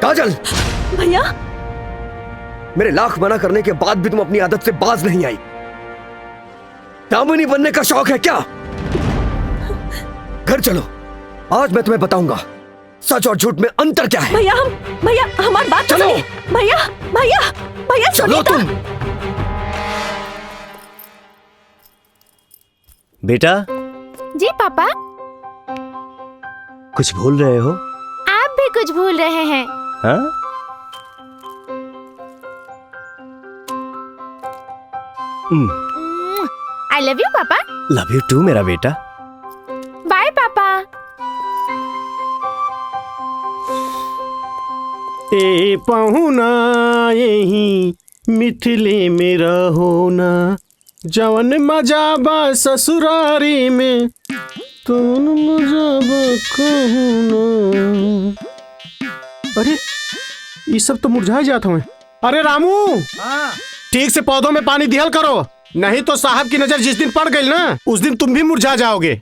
काजल, भैया, मेरे लाख मना करने के बाद भी तुम अपनी आदत से बाज नहीं आई। दामिनी बनने का शौक है क्या? घर चलो, आज मैं तुम्हें बताऊंगा सच और झूठ में अंतर क्या है। भैया हमारी बात चलो। भैया चलो तुम। बेटा। जी पापा। कुछ भूल रहे हो? आप भी कुछ भूल रहे हैं। हाँ? आई लव यू पापा। लव यू टू मेरा बेटा। बाय पापा। ए पहुना यही मिथिले में रहोना, जवन मजा बा ससुरारी में तुम मजा बा कहूना। अरे ये सब तो मुरझा जाता हूँ। अरे रामू, ठीक से पौधों में पानी दिहल करो, नहीं तो साहब की नजर जिस दिन पड़ गई ना, उस दिन तुम भी मुरझा जाओगे।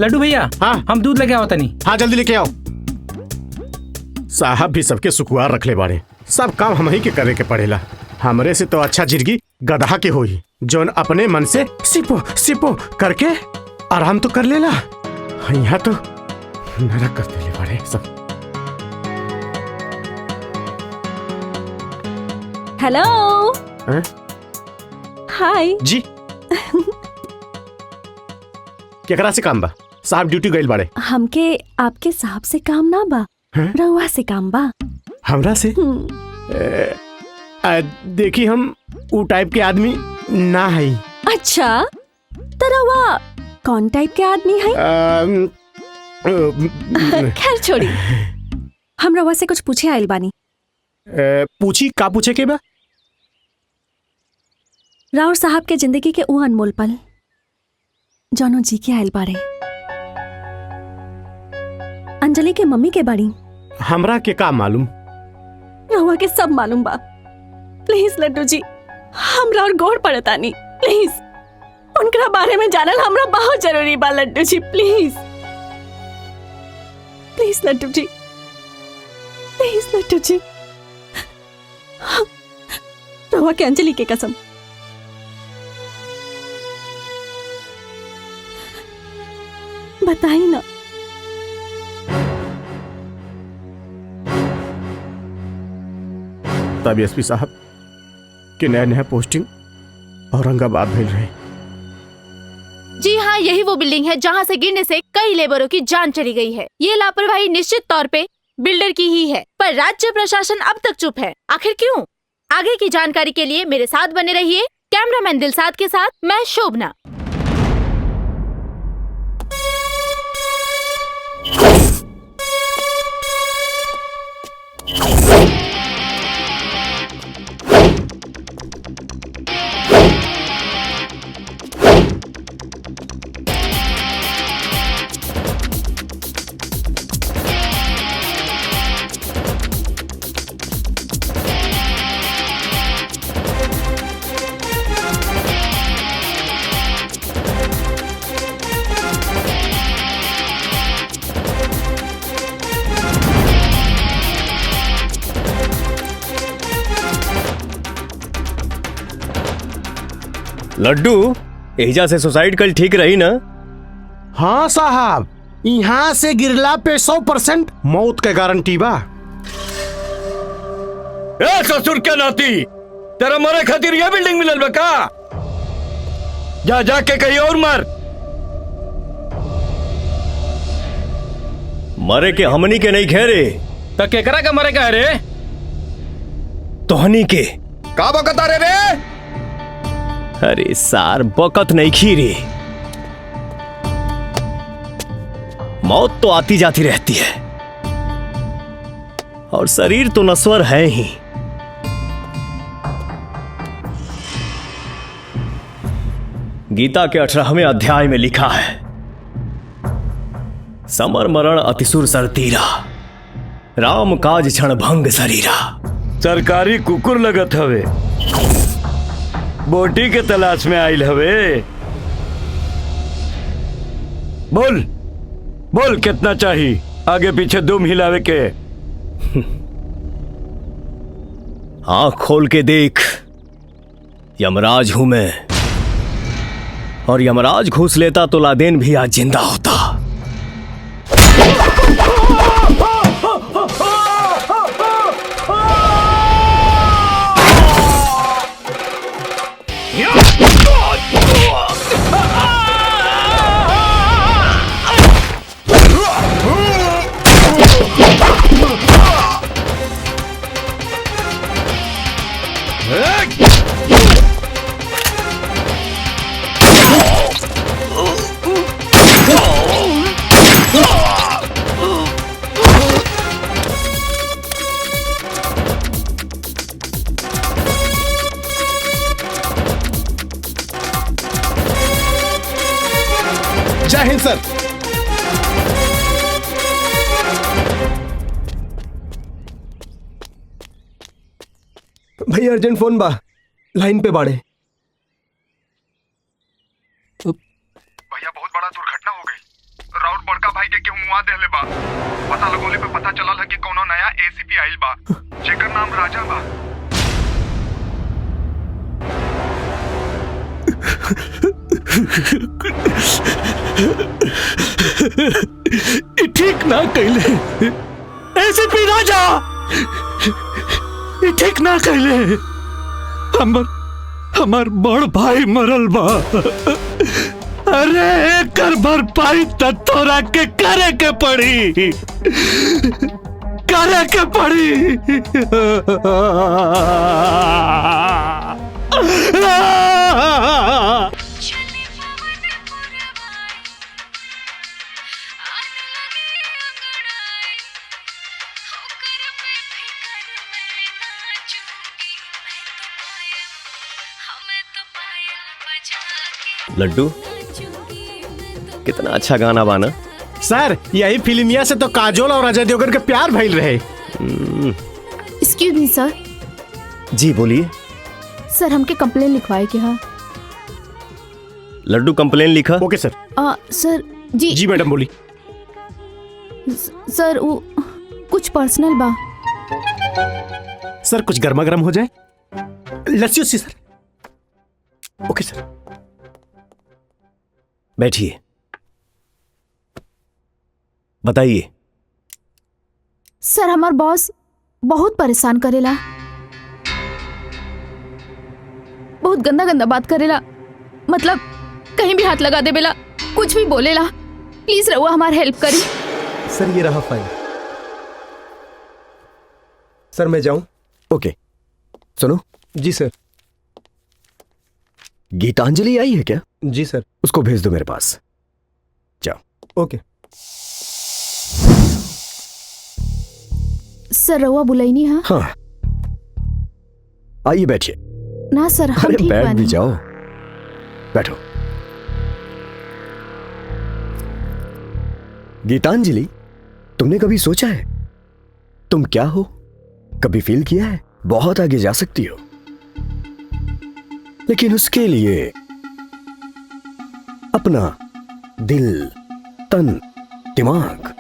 लड्डू भैया, हाँ हम दूध लेके आओ तनी। हाँ जल्दी लेके आओ। साहब भी सबके सुकुआर रख ले बाड़े, सब काम हम ही के करे के पड़ेला। हमरे से तो अच्छा जिंदगी गधा के होई, जोन अपने मन से सिपो सिपो करके आराम तो कर लेला। यहाँ तो नरक कर देले बाड़े सब। हेलो। हाय जी केकरा से काम बा? साहब ड्यूटी गइल बाड़े। हमके आपके साहब से काम ना बा, रउआ से काम बा। हमरा से? देखी हम वो टाइप के आदमी ना है। अच्छा, तो रउआ कौन टाइप के आदमी है? खैर छोड़ी, हम रउआ से कुछ पूछे आइल बानी। पूछी का पूछे के बा? राउर साहब के जिंदगी के ऊ अनमोल पल जौनो जी के आइल बारे। अंजलि के मम्मी के बाड़ी। हमरा के का मालूम? रहुआ के सब मालूम बा। प्लीज लड्डू जी, हमरा और गौर पड़तानी, प्लीज उनका बारे में जानल हमरा बहुत जरूरी बा लड्डू जी। प्लीज प्लीज लड्डू जी, प्लीज लड्डू जी। रहुआ के अंजलि के कसम, बताई ना। तब एसपी साहब के नया नया पोस्टिंग औरंगाबाद भेज रहे। जी हाँ, यही वो बिल्डिंग है जहाँ से गिरने से कई लेबरों की जान चली गई है। ये लापरवाही निश्चित तौर पे बिल्डर की ही है, पर राज्य प्रशासन अब तक चुप है। आखिर क्यों? आगे की जानकारी के लिए मेरे साथ बने रहिए। कैमरामैन दिलसाद के साथ मैं शोभना। लड्डू, एजा से सुसाइड कल ठीक रही ना? हाँ साहब, यहाँ से गिरला पे 100% मौत के गारंटी बा। ए ससुर के नाती, तेरा मरे खातिर यह बिल्डिंग मिलल बा का? जा जाके कहीं और मर। मरे के हमनी के नहीं खेरे, तो केकरा का मरे का रे? तोहनी के। का बकता रे? अरे सार बकत नहीं खीरे, मौत तो आती जाती रहती है और शरीर तो नश्वर है ही। गीता के 18वें अध्याय में लिखा है, समर मरण अतिसुर सर तीरा, राम काज क्षण भंग शरीरा। सरकारी कुकुर लगत हवे, बोटी के तलाश में आइल हवे। बोल बोल कितना चाहिए, आगे पीछे दुम हिलावे के। आंख खोल के देख, यमराज हूं मैं, और यमराज घुस लेता तो लादेन भी आज जिंदा होता। जय हिंद सर। भैया अर्जेंट फोन बा, लाइन पे बाड़े। भैया बहुत बड़ा दुर्घटना हो गई। राउत बड़का भाई के केहू मुआ देले बा। पता लगोले पे पता चलल है कि कोनो नया एसीपी आइल बा, जेकर नाम राजा बा। ठीक ना कैले एसीपी राजा, ठीक ना कैले। हमार बड़ भाई मरल बा। अरे एकर भरपाई त तोरा के करे के पड़ी, करे के पड़ी। लड्डू, कितना अच्छा गाना बाना। सर यही फिल्मिया से तो काजोल और अजय देवगन के प्यार भइल रहे। एक्सक्यूज मी सर। जी बोलिए। सर हमके कंप्लेन लिखवाए के हाँ। लड्डू कंप्लेन लिखा। ओके सर। सर जी। जी मैडम बोली। सर वो कुछ पर्सनल बा। सर कुछ गर्मा गर्म हो जाए, लस्सी उस्सी सर। ओके सर। बैठिए, बताइए। सर हमार बॉस बहुत परेशान करेला, बहुत गंदा गंदा बात करेला, मतलब कहीं भी हाथ लगा दे बेला, कुछ भी बोलेला। प्लीज रहुआ हमार हेल्प करी। सर ये रहा फाइल। सर मैं जाऊं? ओके सुनो। जी सर। गीतांजलि आई है क्या? जी सर। उसको भेज दो मेरे पास। जाओ। ओके। सर रहुआ बुलाइनी हाँ? हाँ आइए बैठिए। ना सर हम अरे ठीक बैठ बानी। भी जाओ, बैठो। गीतांजलि, तुमने कभी सोचा है तुम क्या हो? कभी फील किया है बहुत आगे जा सकती हो, लेकिन उसके लिए अपना दिल, तन, दिमाग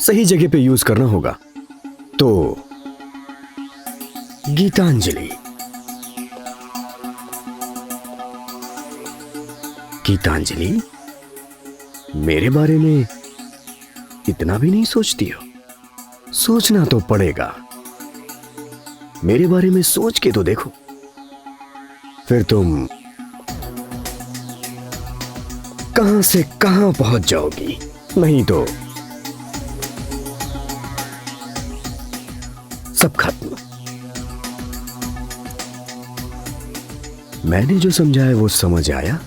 सही जगह पे यूज करना होगा। तो गीतांजलि, गीतांजलि मेरे बारे में इतना भी नहीं सोचती हो? सोचना तो पड़ेगा। मेरे बारे में सोच के तो देखो, फिर तुम कहां से कहां पहुंच जाओगी। नहीं तो सब खत्म। मैंने जो समझाया वो समझ आया?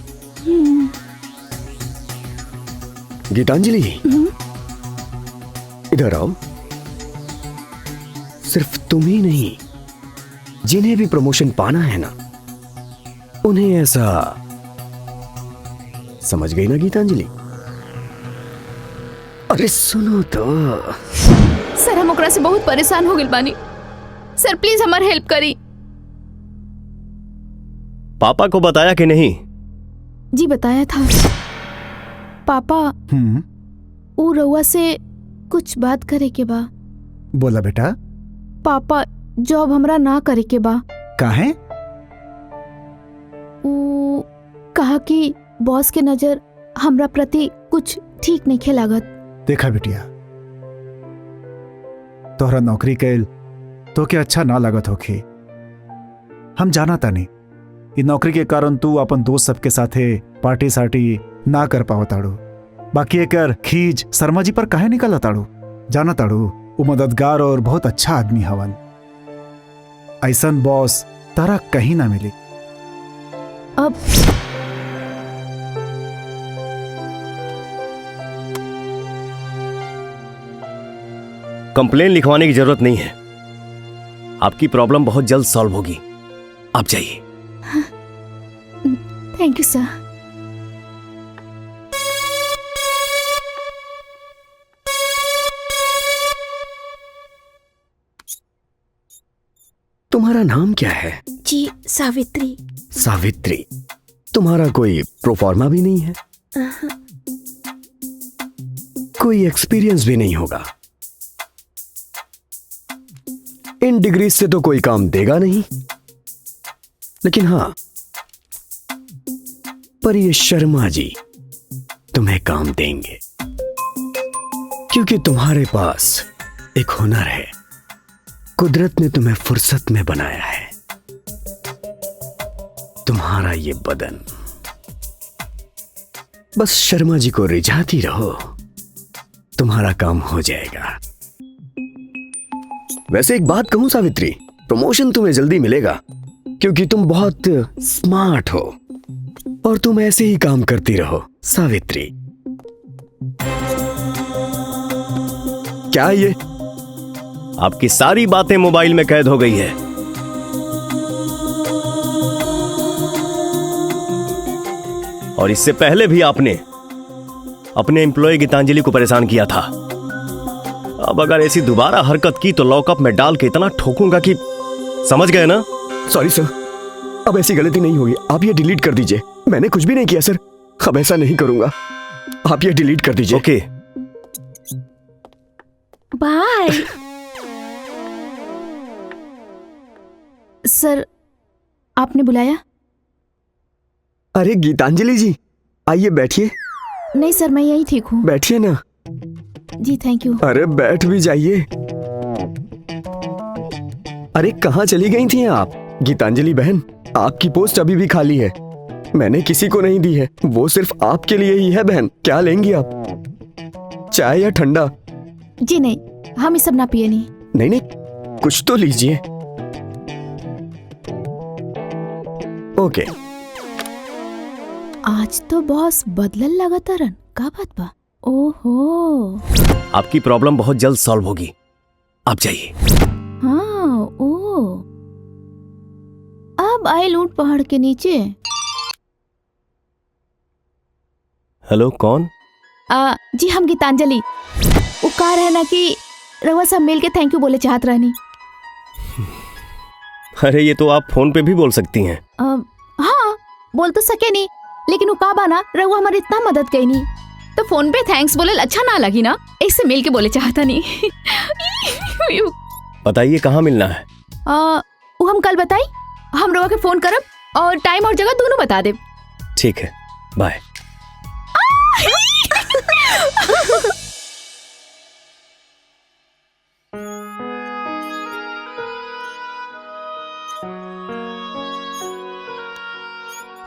गीतांजलि इधर आओ। सिर्फ तुम ही नहीं, जिन्हें भी प्रमोशन पाना है ना, उन्हें ऐसा समझ गई ना गीतांजलि? अरे सुनो तो। सर हम ओकरा से बहुत परेशान हो गइल बानी। सर प्लीज हमार हेल्प करी। पापा को बताया कि नहीं? जी बताया था। पापा ऊ रउआ से कुछ बात करे के बा। बोला बेटा। पापा जॉब हमरा ना करे के बा। काहे? ऊ कहा कि बॉस के नजर हमरा प्रति कुछ ठीक नहीं खे लागत। देखा बिटिया, तोहरा नौकरी कैल तो के अच्छा ना लागत होखी। हम जाना तानी इ नौकरी के कारण तू अपन दोस्त सबके साथे पार्टी सार्टी ना कर पाव ताड़ू। बाकी एकर खीज शर्मा जी पर काहे निकल ताड़ू? जाना ताड़ू वो मददगार और बहुत अच्छा आदमी हवन। ऐसन बॉस तारा कहीं ना मिली। अब कंप्लेन लिखवाने की जरूरत नहीं है। आपकी प्रॉब्लम बहुत जल्द सॉल्व होगी। आप जाइए। थैंक यू सर। तुम्हारा नाम क्या है? जी सावित्री। सावित्री। तुम्हारा कोई प्रोफार्मा भी नहीं है? कोई एक्सपीरियंस भी नहीं होगा। इन डिग्री से तो कोई काम देगा नहीं। लेकिन हां, पर ये शर्मा जी तुम्हें काम देंगे, क्योंकि तुम्हारे पास एक हुनर है। कुदरत ने तुम्हें फुर्सत में बनाया है। तुम्हारा ये बदन, बस शर्मा जी को रिझाती रहो, तुम्हारा काम हो जाएगा। वैसे एक बात कहूं सावित्री, प्रमोशन तुम्हें जल्दी मिलेगा, क्योंकि तुम बहुत स्मार्ट हो और तुम ऐसे ही काम करती रहो। सावित्री, क्या ये? आपकी सारी बातें मोबाइल में कैद हो गई है। और इससे पहले भी आपने अपने एम्प्लॉय गीतांजलि को परेशान किया था। अब अगर ऐसी दोबारा हरकत की तो लॉकअप में डाल के इतना ठोकूंगा कि समझ गए ना? सॉरी सर, अब ऐसी गलती नहीं होगी। आप ये डिलीट कर दीजिए। मैंने कुछ भी नहीं किया सर, अब ऐसा नहीं करूंगा। आप ये डिलीट कर दीजिए। ओके, बाय। सर, आपने बुलाया? अरे गीतांजलि जी, आइए बैठिए। नहीं सर, मैं यही ठीक हूँ। बैठिए ना। जी थैंक यू। अरे बैठ भी जाइए। अरे कहाँ चली गई थी आप? गीतांजलि बहन, आपकी पोस्ट अभी भी खाली है। मैंने किसी को नहीं दी है, वो सिर्फ आपके लिए ही है। बहन, क्या लेंगी आप? चाय या ठंडा? जी नहीं, हम ये सब ना पिए नहीं। नहीं नहीं, कुछ तो लीजिए। ओके। आज तो बॉस बदलल लगातारन, का बात बा? ओहो, आपकी प्रॉब्लम बहुत जल्द सॉल्व होगी। आप जाइए। हाँ, ओ, अब आए लूट पहाड़ के नीचे। हेलो, कौन? जी हम गीतांजलि। वो कह रहे ना कि रवा सब मिल के थैंक यू बोले चाहत रहनी। अरे ये तो आप फोन पे भी बोल सकती हैं। हाँ, बोल तो सके नहीं, लेकिन वो का बाना रवा हमारी इतना मदद कई नहीं, तो फोन पे थैंक्स बोले अच्छा ना लगी ना, इससे मिल के बोले चाहता नहीं। बताइए कहाँ मिलना है? वो हम कल बताई, हम रवा के फोन करब और टाइम और जगह दोनों बता दे। ठीक है, बाय।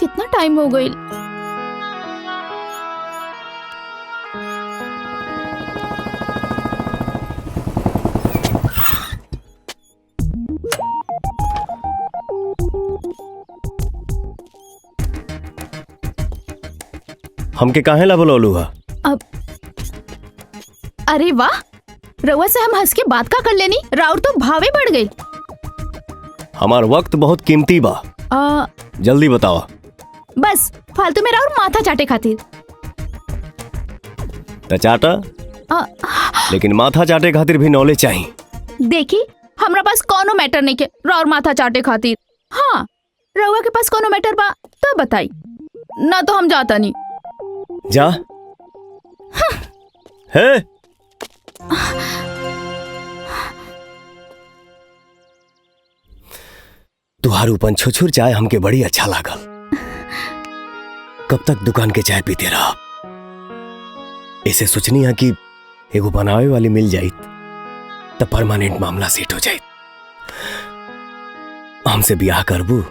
कितना टाइम हो गई? हमके काहे ला बोलौलू हा? अब अरे वाह, रवा से हम हंस के बात का कर लेनी, राउर तो भावे बढ़ गई। हमार वक्त बहुत कीमती बा। जल्दी बताओ। बस फालतू में राउर माथा चाटे खातिर। त चाटा, लेकिन माथा चाटे खातिर भी नॉलेज चाहिए। देखी, हमरा पास कोनो मैटर नहीं के राउर माथा चाटे खातिर। हाँ, रवा के पास कोनो मैटर बा तो बताई, ना तो हम जाता नहीं। जा, है? तुहारू पंछोछुर चाय हमके बड़ी अच्छा लागल। कब तक दुकान के चाय पीते रहा? ऐसे सोचनी है कि एगो बनावे वाली मिल जाई तो परमानेंट मामला सेट हो जाए। हमसे ब्याह करबू